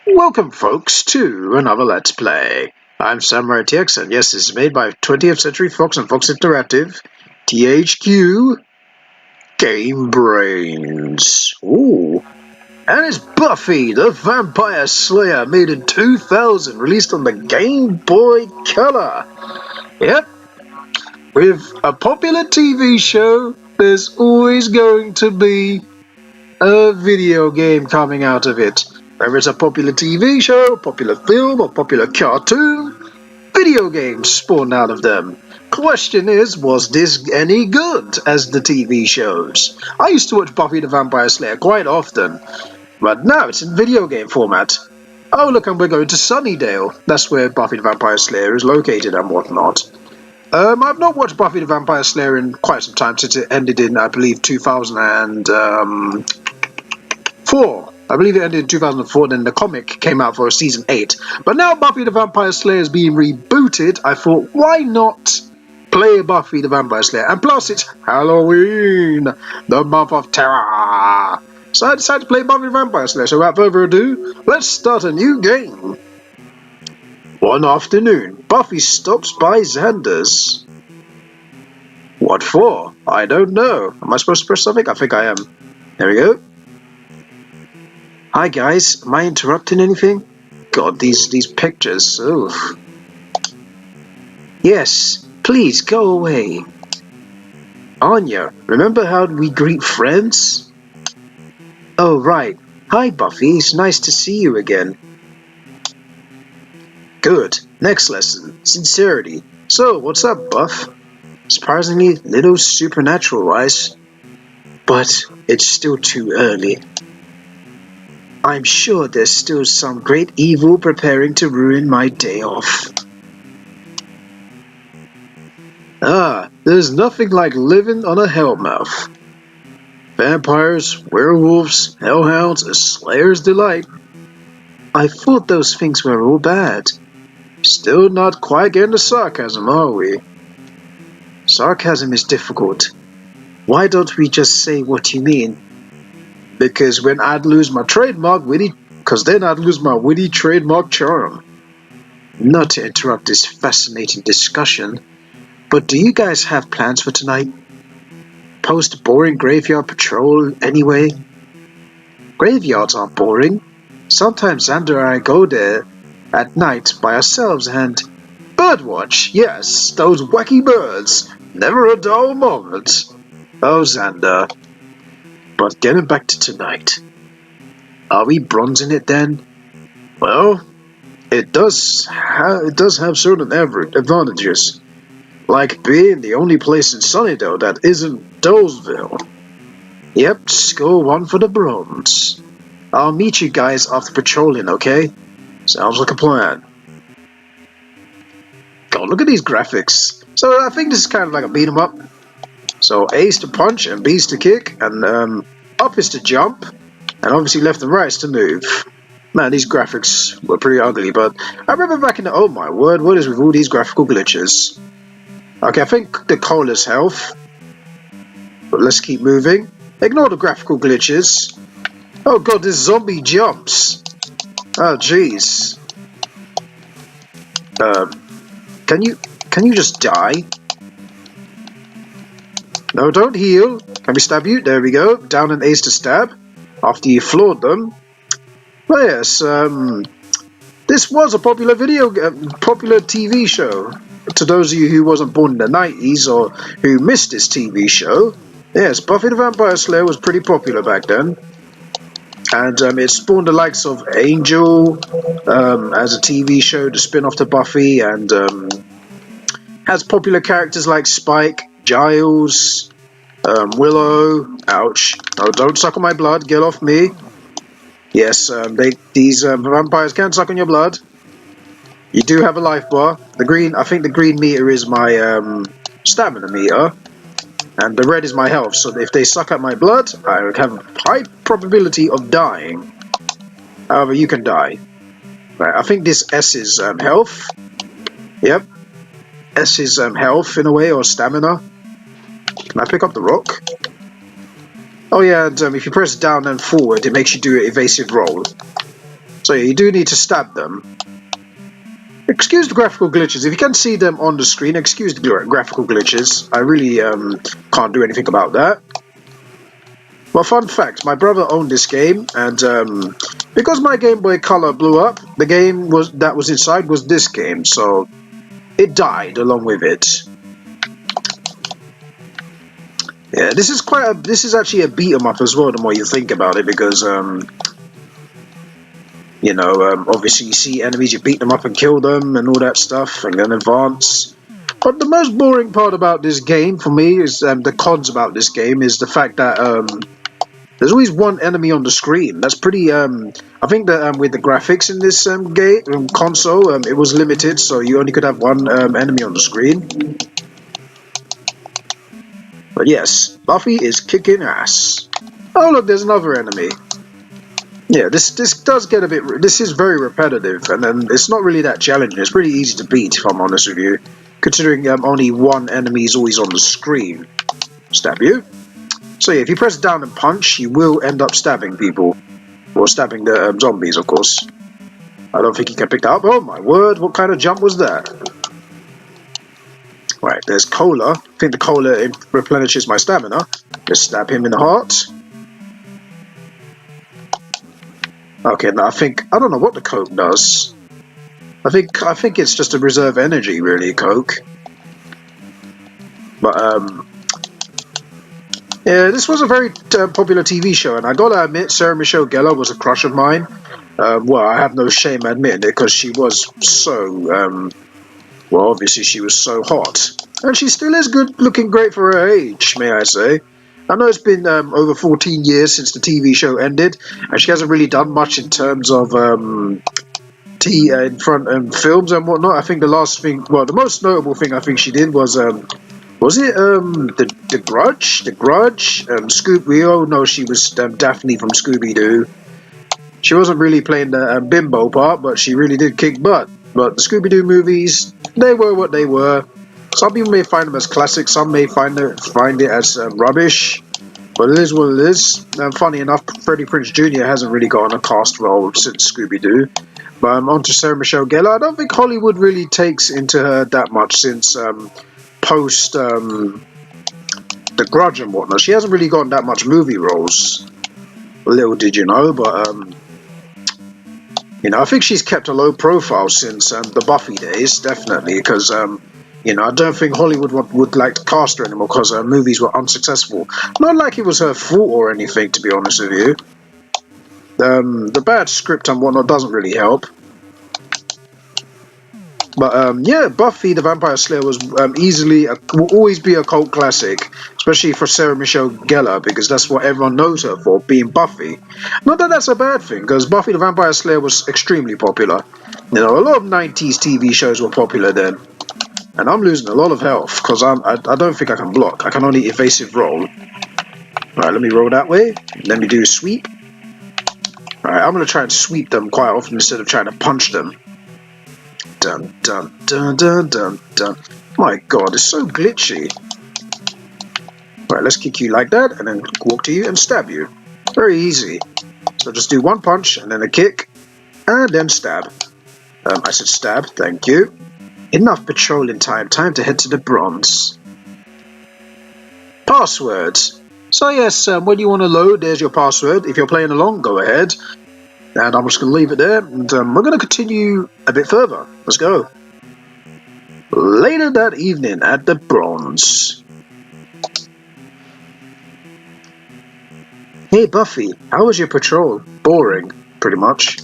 Welcome folks to another Let's Play. I'm SamuraiT-X and yes, this is made by 20th Century Fox and Fox Interactive, THQ, Game Brains. Ooh. And it's Buffy the Vampire Slayer, made in 2000, released on the Game Boy Color. Yep. With a popular TV show, there's always going to be a video game coming out of it. Whether it's a popular TV show, a popular film, or popular cartoon, video games spawn out of them. Question is, was this any good as the TV shows? I used to watch Buffy the Vampire Slayer quite often, but now it's in video game format. Oh look, and we're going to Sunnydale. That's where Buffy the Vampire Slayer is located and whatnot. I've not watched Buffy the Vampire Slayer in quite some time, since it ended in, I believe, 2004. I believe it ended in 2004, then the comic came out for season 8. But now Buffy the Vampire Slayer is being rebooted, I thought, why not play Buffy the Vampire Slayer? And plus, it's Halloween, the month of terror. So I decided to play Buffy the Vampire Slayer. So without further ado, let's start a new game. One afternoon, Buffy stops by Xander's. What for? I don't know. Am I supposed to press something? I think I am. There we go. Hi guys, am I interrupting anything? God, these pictures, oof. Yes, please go away. Anya, remember how we greet friends? Oh right. Hi Buffy, it's nice to see you again. Good. Next lesson, sincerity. So, what's up, Buff? Surprisingly little supernatural-wise, but it's still too early. I'm sure there's still some great evil preparing to ruin my day off. Ah, there's nothing like living on a hellmouth. Vampires, werewolves, hellhounds, a slayer's delight. I thought those things were all bad. Still not quite getting the sarcasm, are we? Sarcasm is difficult. Why don't we just say what you mean? Because then I'd lose my trademark witty charm. Not to interrupt this fascinating discussion, but do you guys have plans for tonight? Post boring graveyard patrol anyway? Graveyards aren't boring. Sometimes Xander and I go there at night by ourselves and birdwatch. Yes, those wacky birds. Never a dull moment. Oh, Xander. But getting back to tonight, are we bronzing it then? Well, it does have certain advantages, like being the only place in Sunnydale that isn't Dolesville. Yep, score one for the bronze. I'll meet you guys after patrolling, okay? Sounds like a plan. God, look at these graphics. So I think this is kind of like a beat 'em up. So A is to punch, and B is to kick, and up is to jump, and obviously left and right is to move. Man, these graphics were pretty ugly, but I remember back in the... Oh my word, what is with all these graphical glitches? Okay, I think the coal is health. But let's keep moving. Ignore the graphical glitches. Oh god, this zombie jumps. Oh jeez. Can you just die? No, don't heal. Can we stab you? There we go. Down and Ace to stab. After you floored them. Well, yes, this was a popular popular TV show. To those of you who wasn't born in the 90s or who missed this TV show, yes, Buffy the Vampire Slayer was pretty popular back then. And it spawned the likes of Angel as a TV show to spin off to Buffy, and has popular characters like Spike, Giles, Willow. Ouch. Oh, don't suck on my blood. Get off me. Yes, these vampires can suck on your blood. You do have a life bar. I think the green meter is my stamina meter. And the red is my health. So if they suck at my blood, I would have a high probability of dying. However, you can die. Right, I think this S is health. Yep. S is health in a way, or stamina. Can I pick up the rock? Oh yeah, and if you press down and forward, it makes you do an evasive roll. So yeah, you do need to stab them. Excuse the graphical glitches. If you can see them on the screen, excuse the graphical glitches. I really can't do anything about that. Well, fun fact, my brother owned this game, and because my Game Boy Color blew up, the game that was inside was this game, so it died along with it. Yeah, this is actually a beat 'em up as well, the more you think about it, because you know, obviously you see enemies, you beat them up and kill them and all that stuff, and then advance. But the most boring part about this game for me is the cons about this game is the fact that there's always one enemy on the screen. That's pretty. I think that with the graphics in this game console, it was limited, so you only could have one enemy on the screen. But yes, Buffy is kicking ass. Oh look, there's another enemy. Yeah, this does get a bit. This is very repetitive, and then it's not really that challenging. It's pretty easy to beat, if I'm honest with you, considering only one enemy is always on the screen. Stab you. So yeah, if you press down and punch, you will end up stabbing people. Or stabbing the zombies, of course. I don't think you can pick that up. Oh my word, what kind of jump was that? Right, there's Cola. I think the Cola replenishes my stamina. Just stab him in the heart. Okay, now I don't know what the Coke does. I think it's just to reserve energy, really, Coke. But, yeah, this was a very popular TV show, and I gotta admit, Sarah Michelle Gellar was a crush of mine. Well, I have no shame admitting it, because she was so, well, obviously she was so hot. And she still is good, looking great for her age, may I say. I know it's been over 14 years since the TV show ended, and she hasn't really done much in terms of films and whatnot. I think the last thing, well, the most notable thing I think she did was it the Grudge? The Grudge? We all know she was Daphne from Scooby-Doo. She wasn't really playing the bimbo part, but she really did kick butt. But the Scooby-Doo movies, they were what they were. Some people may find them as classics, some may find it as rubbish. But it is what it is. Funny enough, Freddie Prinze Jr. hasn't really gotten a cast role since Scooby-Doo. But on to Sarah Michelle Gellar. I don't think Hollywood really takes into her that much since post The Grudge and whatnot. She hasn't really gotten that much movie roles. Little did you know, but you know, I think she's kept a low profile since the Buffy days, definitely, because you know, I don't think Hollywood would like to cast her anymore because her movies were unsuccessful. Not like it was her fault or anything, to be honest with you. The bad script and whatnot doesn't really help. But yeah, Buffy the Vampire Slayer was will always be a cult classic, especially for Sarah Michelle Gellar, because that's what everyone knows her for, being Buffy. Not that that's a bad thing, because Buffy the Vampire Slayer was extremely popular. You know, a lot of 90s TV shows were popular then. And I'm losing a lot of health, because I don't think I can block. I can only evasive roll. Right, let me roll that way. Let me do a sweep. Alright, I'm going to try and sweep them quite often instead of trying to punch them. Dun, dun, dun, dun, dun, dun. My god, it's so glitchy. Right, let's kick you like that, and then walk to you and stab you. Very easy. So just do one punch, and then a kick, and then stab. I said stab, thank you. Enough patrolling time. Time to head to the Bronze. Passwords. So yes, when you want to load, there's your password. If you're playing along, go ahead. And I'm just going to leave it there. And we're going to continue a bit further. Let's go. Later that evening at the Bronze. Hey Buffy, how was your patrol? Boring, pretty much.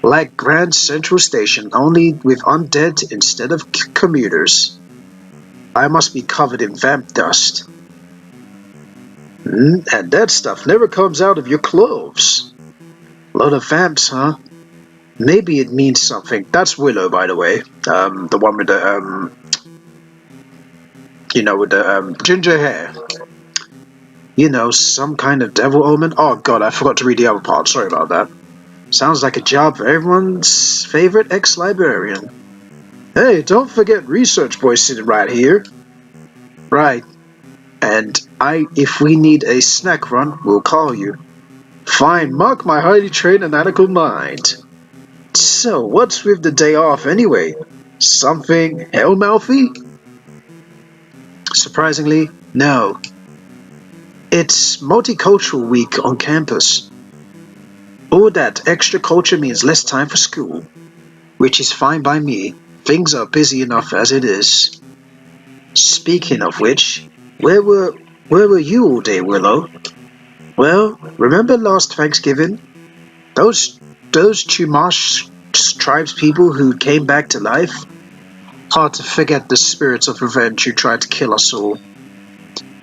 Like Grand Central Station, only with undead instead of commuters. I must be covered in vamp dust. And that stuff never comes out of your clothes. Load of vamps, huh? Maybe it means something. That's Willow, by the way. The one with the, you know, with the ginger hair. You know, some kind of devil omen. Oh god, I forgot to read the other part. Sorry about that. Sounds like a job for everyone's favorite ex-librarian. Hey, don't forget Research Boy sitting right here. Right. And if we need a snack run, we'll call you. Fine, mark my highly trained analytical mind. So, what's with the day off anyway? Something hell-mouthy? Surprisingly, no. It's multicultural week on campus. All that extra culture means less time for school, which is fine by me. Things are busy enough as it is. Speaking of which, where were you all day, Willow? Well, remember last Thanksgiving? Those Chumash tribes people who came back to life? Hard to forget the spirits of revenge who tried to kill us all.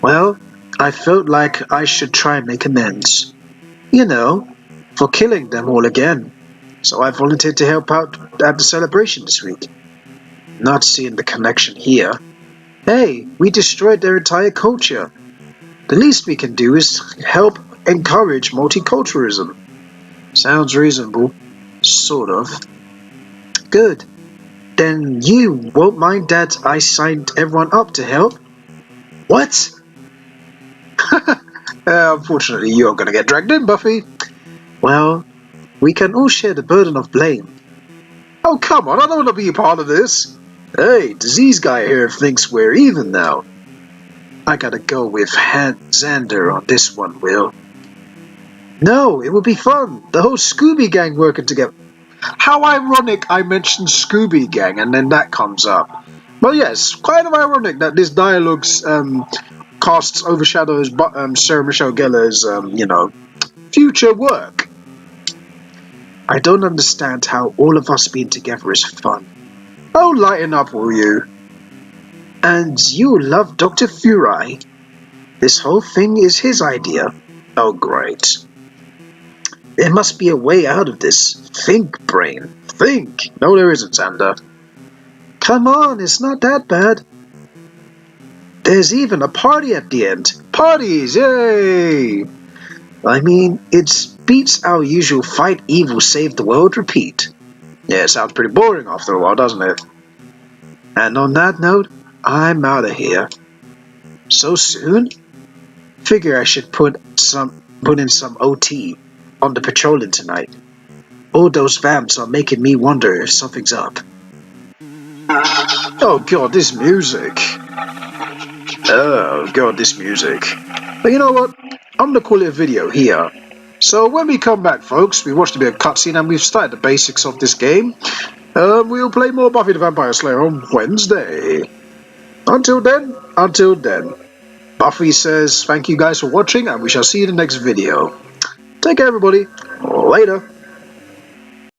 Well, I felt like I should try and make amends. You know, for killing them all again. So I volunteered to help out at the celebration this week. Not seeing the connection here. Hey, we destroyed their entire culture. The least we can do is help encourage multiculturalism. Sounds reasonable. Sort of. Good. Then you won't mind that I signed everyone up to help? What? Unfortunately, you're gonna get dragged in, Buffy. Well, we can all share the burden of blame. Oh, come on, I don't want to be a part of this. Hey, disease guy here thinks we're even now. I gotta go with Xander on this one, Will. No, it would be fun. The whole Scooby Gang working together. How ironic I mentioned Scooby Gang and then that comes up. Well, yes, kind of ironic that this dialogue's overshadows Sarah Michelle Gellar's, future work. I don't understand how all of us being together is fun. Oh, lighten up, will you? And you love Dr. Furai. This whole thing is his idea. Oh, great. There must be a way out of this. Think, brain. Think. No, there isn't, Xander. Come on, it's not that bad. There's even a party at the end. Parties, yay! I mean, it beats our usual fight evil, save the world repeat. Yeah, it sounds pretty boring after a while, doesn't it? And on that note, I'm out of here. So soon? Figure I should put in some OT on the patrolling tonight. All those vamps are making me wonder if something's up. Oh god, this music. Oh god, this music. But you know what? I'm gonna call it a video here. So when we come back, folks, we watched a bit of cutscene and we've started the basics of this game. We'll play more Buffy the Vampire Slayer on Wednesday. Until then, Buffy says thank you guys for watching and we shall see you in the next video. Take care, everybody. Later.